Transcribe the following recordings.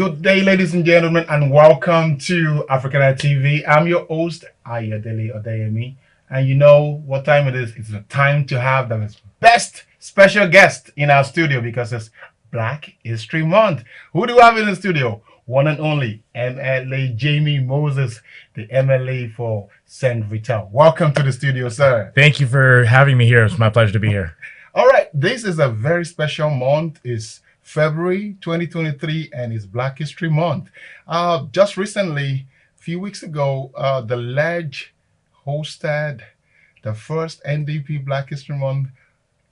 Good day, ladies and gentlemen, and welcome to African TV. I'm your host, Ayodele Odeyemi, and you know what time it is. It's the time to have the best special guest in our studio because it's Black History Month. Who do we have in the studio? One and only MLA Jamie Moses, the MLA for St. Vital. Welcome to the studio, sir. Thank you for having me here. It's my pleasure to be here. All right, this is a very special month. It's February 2023 and it's Black History Month. Just recently, a few weeks ago, the Ledge hosted the first NDP Black History Month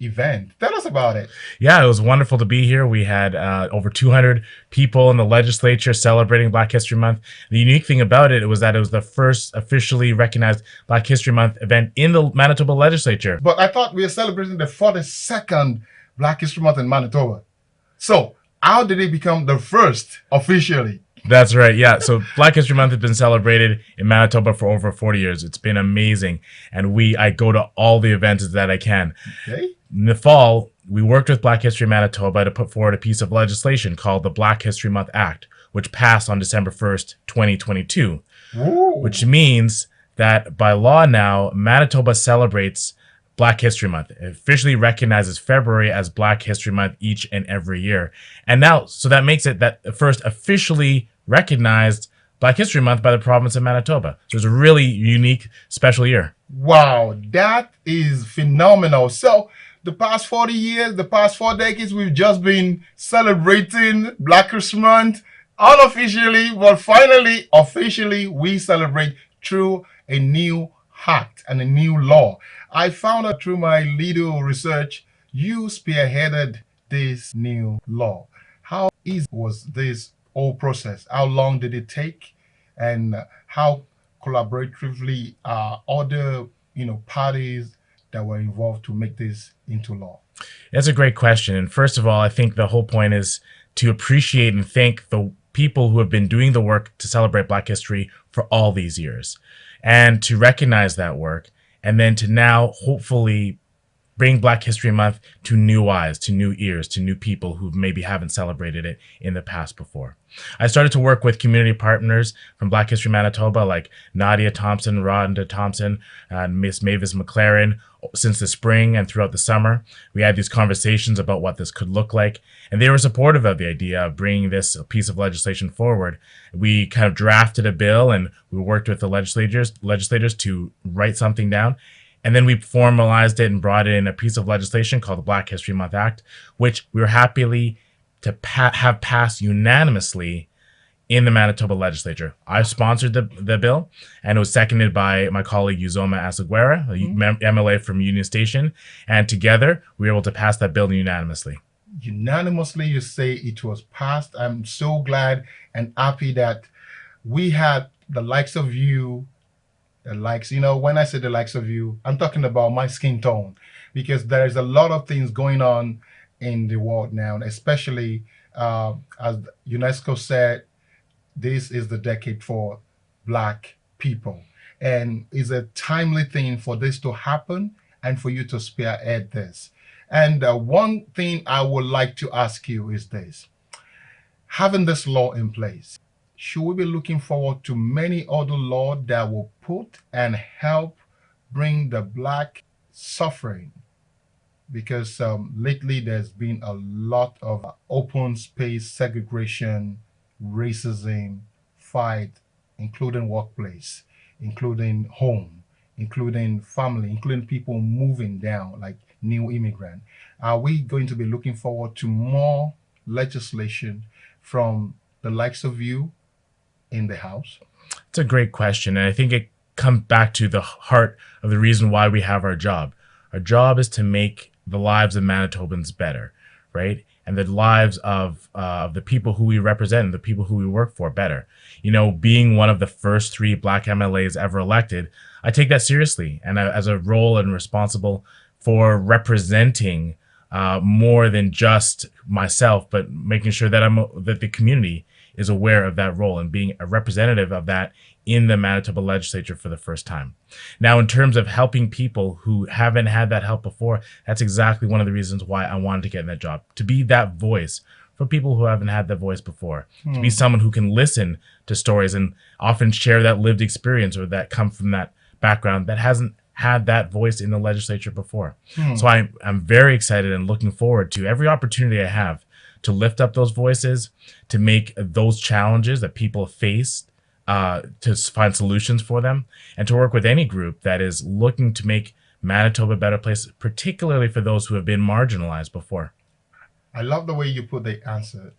event. Tell us about it. Yeah, it was wonderful to be here. We had over 200 people in the legislature celebrating Black History Month. The unique thing about it was that it was the first officially recognized Black History Month event in the Manitoba legislature. But I thought we were celebrating the 42nd Black History Month in Manitoba. So how did it become the first officially? That's right. Yeah. So Black History Month has been celebrated in Manitoba for over 40 years. It's been amazing. And I go to all the events that I can. Okay. In the fall, we worked with Black History Manitoba to put forward a piece of legislation called the Black History Month Act, which passed on December 1st, 2022, which means that by law now, Manitoba celebrates Black History Month. It officially recognizes February as Black History Month each and every year. And now, so that makes it that the first officially recognized Black History Month by the province of Manitoba. So it's a really unique, special year. Wow, that is phenomenal. So the past 40 years, the past 4 decades, we've just been celebrating Black History Month unofficially, but finally, officially, we celebrate through a new act and a new law. I found out through my little research, you spearheaded this new law. How easy was this whole process? How long did it take? And how collaboratively are other parties that were involved to make this into law? That's a great question. And first of all, I think the whole point is to appreciate and thank the people who have been doing the work to celebrate Black history for all these years, and to recognize that work, and then to now hopefully bring Black History Month to new eyes, to new ears, to new people who maybe haven't celebrated it in the past before. I started to work with community partners from Black History Manitoba like Nadia Thompson, Rhonda Thompson, and Miss Mavis McLaren since the spring and throughout the summer. We had these conversations about what this could look like, and they were supportive of the idea of bringing this piece of legislation forward. We kind of drafted a bill and we worked with the legislators to write something down. And then we formalized it and brought in a piece of legislation called the Black History Month Act, which we were happily to have passed unanimously in the Manitoba legislature. I sponsored the bill, and it was seconded by my colleague Uzoma Asaguera, a MLA from Union Station. And together, we were able to pass that bill unanimously. Unanimously, you say it was passed. I'm so glad and happy that we had the likes of you, when I say the likes of you, I'm talking about my skin tone, because there's a lot of things going on in the world now, especially as UNESCO said, this is the decade for Black people. And it's a timely thing for this to happen and for you to spearhead this. And one thing I would like to ask you is this. Having this law in place, should we be looking forward to many other laws that will put and help bring the Black suffering? Because lately there's been a lot of open space segregation, racism, fight, including workplace, including home, including family, including people moving down like new immigrant. Are we going to be looking forward to more legislation from the likes of you in the House? It's a great question. And I think it comes back to the heart of the reason why we have our job. Our job is to make the lives of Manitobans better, right? And the lives of the people who we represent and the people who we work for better. Being one of the first 3 Black MLAs ever elected, I take that seriously. And as a role and responsible for representing more than just myself, but making sure that the community is aware of that role and being a representative of that in the Manitoba legislature for the first time. Now, in terms of helping people who haven't had that help before, that's exactly one of the reasons why I wanted to get in that job, to be that voice for people who haven't had that voice before, to be someone who can listen to stories and often share that lived experience or that come from that background that hasn't had that voice in the legislature before. So I'm very excited and looking forward to every opportunity I have to lift up those voices, to make those challenges that people face, to find solutions for them, and to work with any group that is looking to make Manitoba a better place, particularly for those who have been marginalized before. I love the way you put the answer,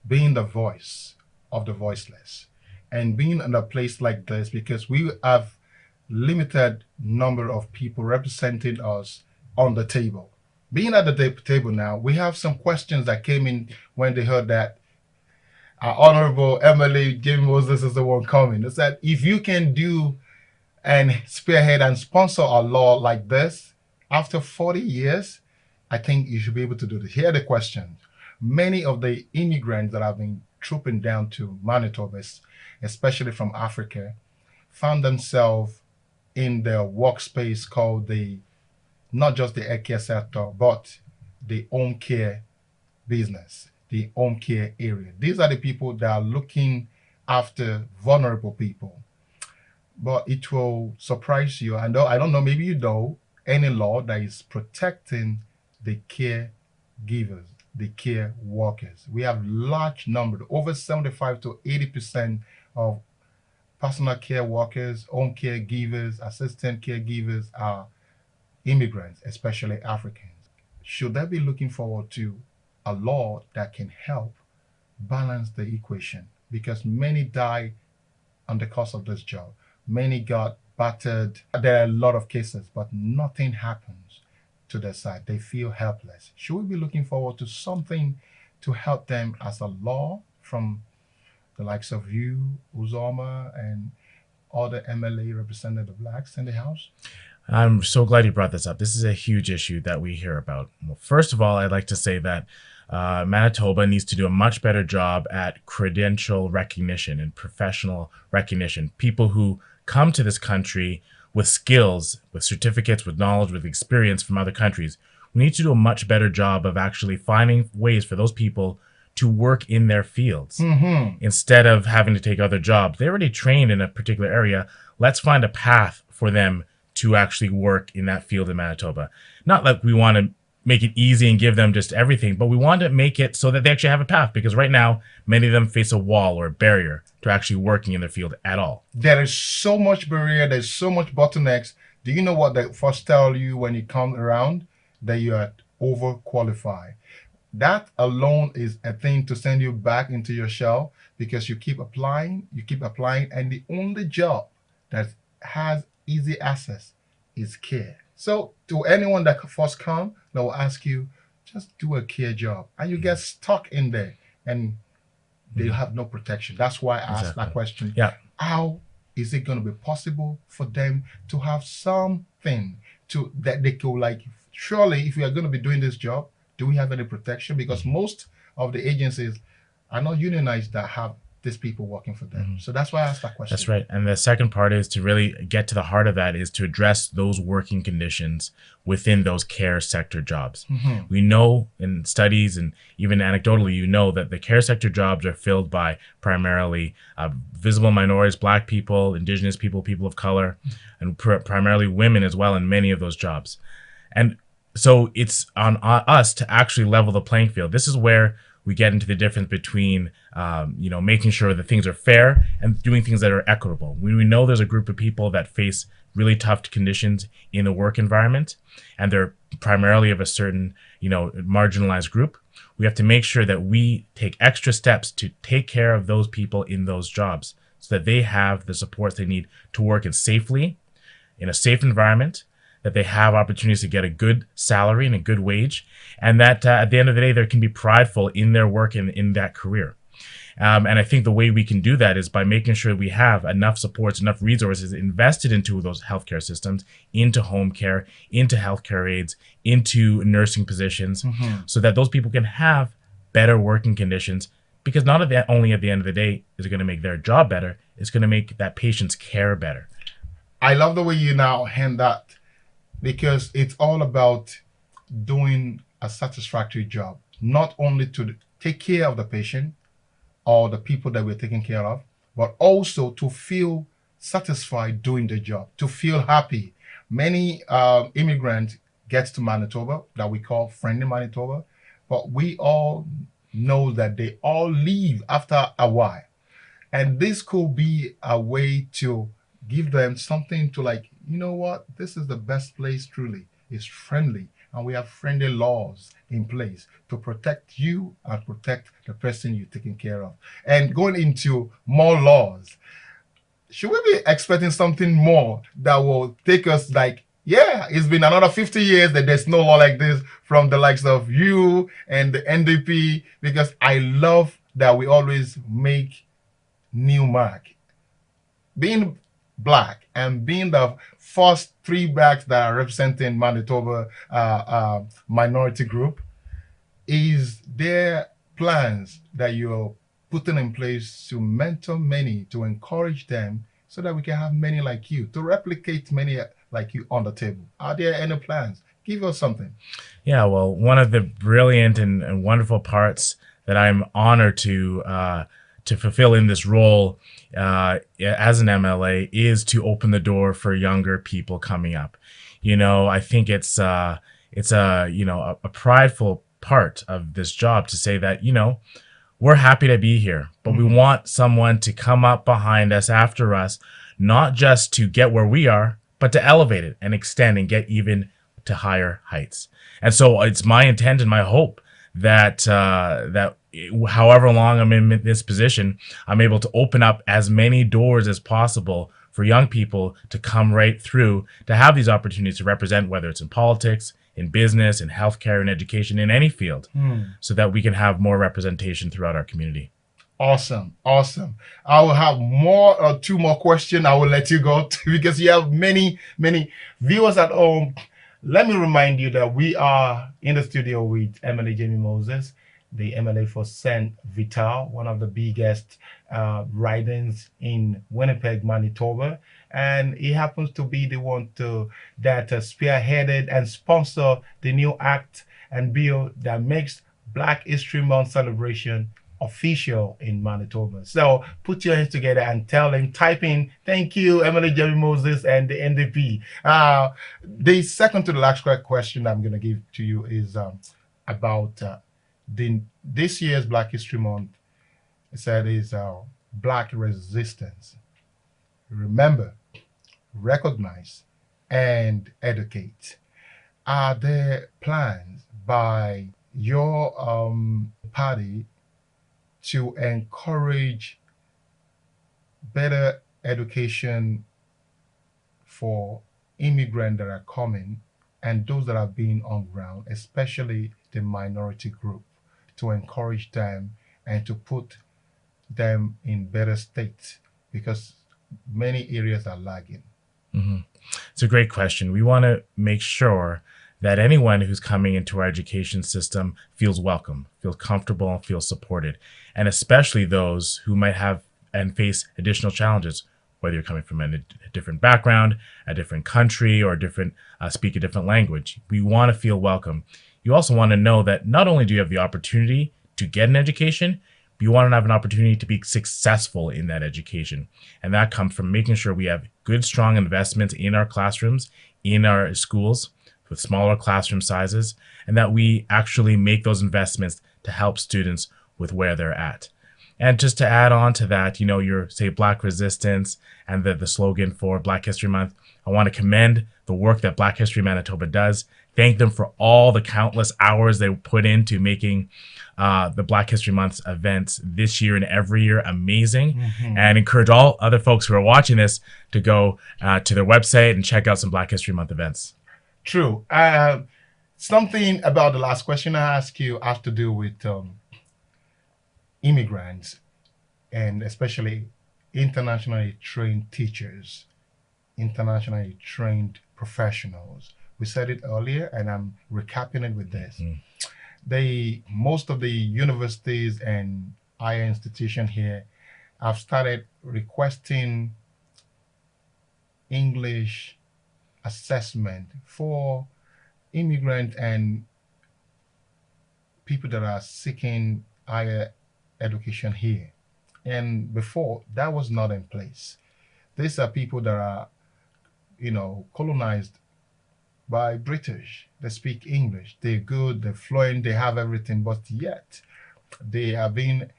being the voice of the voiceless, and being in a place like this, because we have limited number of people representing us on the table. Being at the table now, we have some questions that came in when they heard that our Honorable Emily Jim Moses is the one coming. It's that if you can do and spearhead and sponsor a law like this after 40 years, I think you should be able to do this. Here are the questions. Many of the immigrants that have been trooping down to Manitoba, especially from Africa, found themselves in the workspace called not just the healthcare sector, but the home care business, the home care area. These are the people that are looking after vulnerable people. But it will surprise you. I don't know, maybe you know any law that is protecting the caregivers, the care workers. We have large number, over 75 to 80% of personal care workers, home caregivers, assistant caregivers are immigrants, especially Africans. Should they be looking forward to a law that can help balance the equation? Because many die on the course of this job. Many got battered. There are a lot of cases, but nothing happens to their side. They feel helpless. Should we be looking forward to something to help them as a law from the likes of you, Uzoma, and other MLA representative blacks in the House? I'm so glad you brought this up. This is a huge issue that we hear about. Well, first of all, I'd like to say that Manitoba needs to do a much better job at credential recognition and professional recognition. People who come to this country with skills, with certificates, with knowledge, with experience from other countries. We need to do a much better job of actually finding ways for those people to work in their fields instead of having to take other jobs. They're already trained in a particular area. Let's find a path for them to actually work in that field in Manitoba. Not like we want to make it easy and give them just everything, but we want to make it so that they actually have a path, because right now, many of them face a wall or a barrier to actually working in their field at all. There is so much barrier, there's so much bottlenecks. Do you know what they first tell you when you come around? That you are overqualified. That alone is a thing to send you back into your shell, because you keep applying, and the only job that has easy access is care. So to anyone that first come, they will ask you, just do a care job, and you get stuck in there, and they have no protection. That's why I asked that question. Yeah. How is it going to be possible for them to have something that they could, like, surely if we are going to be doing this job, do we have any protection? Because most of the agencies are not unionized that have these people working for them. So that's why I asked that question. That's right. And the second part is to really get to the heart of that, is to address those working conditions within those care sector jobs. We know in studies and even anecdotally, you know that the care sector jobs are filled by primarily visible minorities, Black people, Indigenous people, people of color, and primarily women as well in many of those jobs. And so it's on us to actually level the playing field. This is where we get into the difference between, making sure that things are fair and doing things that are equitable. When we know there's a group of people that face really tough conditions in the work environment, and they're primarily of a certain, marginalized group, we have to make sure that we take extra steps to take care of those people in those jobs so that they have the supports they need to work safely, in a safe environment, that they have opportunities to get a good salary and a good wage, and that at the end of the day, they can be prideful in their work and in that career. And I think the way we can do that is by making sure we have enough supports, enough resources invested into those healthcare systems, into home care, into healthcare aides, into nursing positions, so that those people can have better working conditions. Because not only at the end of the day is it going to make their job better, it's going to make that patient's care better. I love the way you now hand that, because it's all about doing a satisfactory job. not only to take care of the patient or the people that we're taking care of, but also to feel satisfied doing the job, to feel happy. Many immigrants get to Manitoba that we call friendly Manitoba, but we all know that they all leave after a while. And this could be a way to give them something to like, you know what, this is the best place truly. It's friendly. And we have friendly laws in place to protect you and protect the person you're taking care of. And going into more laws, should we be expecting something more that will take us like, yeah, it's been another 50 years that there's no law like this from the likes of you and the NDP? Because I love that we always make new mark. Being black and being the first three blacks that are representing Manitoba minority group, is there plans that you're putting in place to mentor many, to encourage them so that we can have many like you, to replicate many like you on the table? Are there any plans? Give us something. Yeah, well, one of the brilliant and wonderful parts that I'm honored to fulfill in this role as an MLA is to open the door for younger people coming up. I think it's a prideful part of this job to say that we're happy to be here, but we want someone to come up behind us after us, not just to get where we are, but to elevate it and extend and get even to higher heights. And so it's my intent and my hope that however long I'm in this position, I'm able to open up as many doors as possible for young people to come right through, to have these opportunities to represent, whether it's in politics, in business, in healthcare, in education, in any field, so that we can have more representation throughout our community. Awesome, awesome. I will have more two more questions. I will let you go because you have many, many viewers at home. Let me remind you that we are in the studio with Emily Jamie Moses, the MLA for Saint Vital, one of the biggest ridings in Winnipeg, Manitoba. And he happens to be the one that spearheaded and sponsor the new act and bill that makes Black History Month celebration official in Manitoba. So put your hands together and tell them, type in, thank you, Emily Jerry Moses and the NDP. The second to the last question I'm going to give to you is about this year's Black History Month. It said is Black resistance. Remember, recognize, and educate. Are there plans by your party to encourage better education for immigrants that are coming and those that are being on ground, especially the minority group, to encourage them and to put them in better state, because many areas are lagging? It's a great question. We want to make sure that anyone who's coming into our education system feels welcome, feels comfortable, feels supported, and especially those who might have and face additional challenges, whether you're coming from a different background, a different country, or speak a different language. We want to feel welcome. You also want to know that not only do you have the opportunity to get an education, but you want to have an opportunity to be successful in that education. And that comes from making sure we have good, strong investments in our classrooms, in our schools, with smaller classroom sizes, and that we actually make those investments to help students with where they're at. And just to add on to that, your say Black resistance and the slogan for Black History Month, I want to commend the work that Black History Manitoba does. Thank them for all the countless hours they put into making the Black History Month events this year and every year amazing. And encourage all other folks who are watching this to go to their website and check out some Black History Month events. True. Something about the last question I asked you has to do with immigrants and especially internationally trained teachers, internationally trained professionals. We said it earlier, and I'm recapping it with this. Most of the universities and higher institutions here have started requesting English assessment for immigrant and people that are seeking higher education here. And before, that was not in place. These are people that are, colonized by British. They speak English. They're good, they're fluent, they have everything, but yet they are being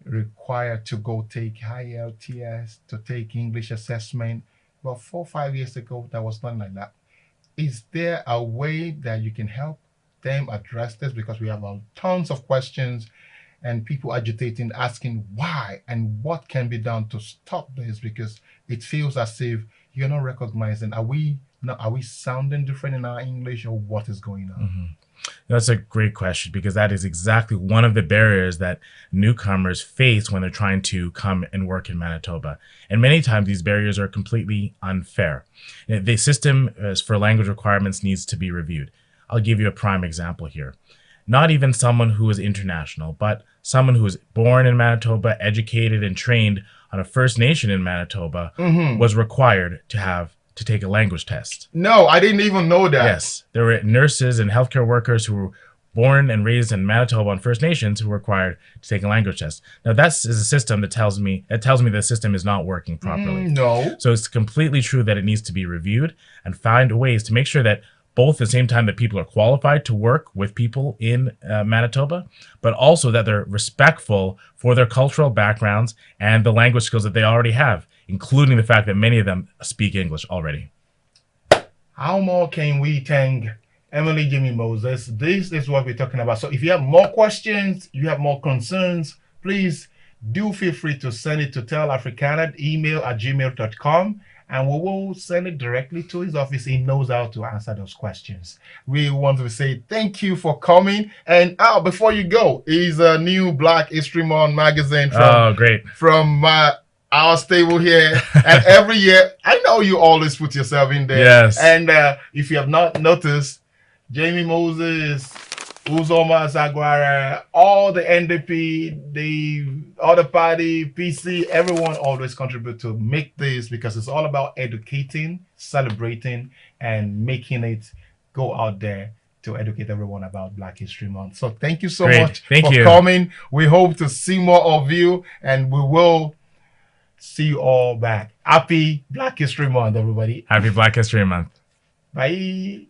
required to go take IELTS, to take English assessment. But 4 or 5 years ago, that was not like that. Is there a way that you can help them address this? Because we have tons of questions and people agitating, asking why and what can be done to stop this, because it feels as if you're not recognizing. Are we sounding different in our English, or what is going on? Mm-hmm. That's a great question, because that is exactly one of the barriers that newcomers face when they're trying to come and work in Manitoba. And many times these barriers are completely unfair. The system for language requirements needs to be reviewed. I'll give you a prime example here. Not even someone who is international, but someone who was born in Manitoba, educated and trained on a First Nation in Manitoba was required to take a language test. No, I didn't even know that. Yes, there were nurses and healthcare workers who were born and raised in Manitoba on First Nations who were required to take a language test. Now, that's is a system that tells me the system is not working properly. No. So it's completely true that it needs to be reviewed and find ways to make sure that both at the same time that people are qualified to work with people in Manitoba, but also that they're respectful for their cultural backgrounds and the language skills that they already have, including the fact that many of them speak English already. How more can we thank Emily Jimmy Moses? This is what we're talking about. So if you have more questions, you have more concerns, please do feel free to send it to telafricana@gmail.com, and we will send it directly to his office. He knows how to answer those questions. We want to say thank you for coming. And before you go, is a new Black History Month magazine from our stable here. And every year, I know you always put yourself in there. Yes. And if you have not noticed, Jamie Moses, Uzoma Zagwara, all the NDP, the other party, PC, everyone always contribute to make this, because it's all about educating, celebrating, and making it go out there to educate everyone about Black History Month. So thank you so much for coming. We hope to see more of you, and we will see you all back. Happy Black History Month, everybody. Happy Black History Month. Bye.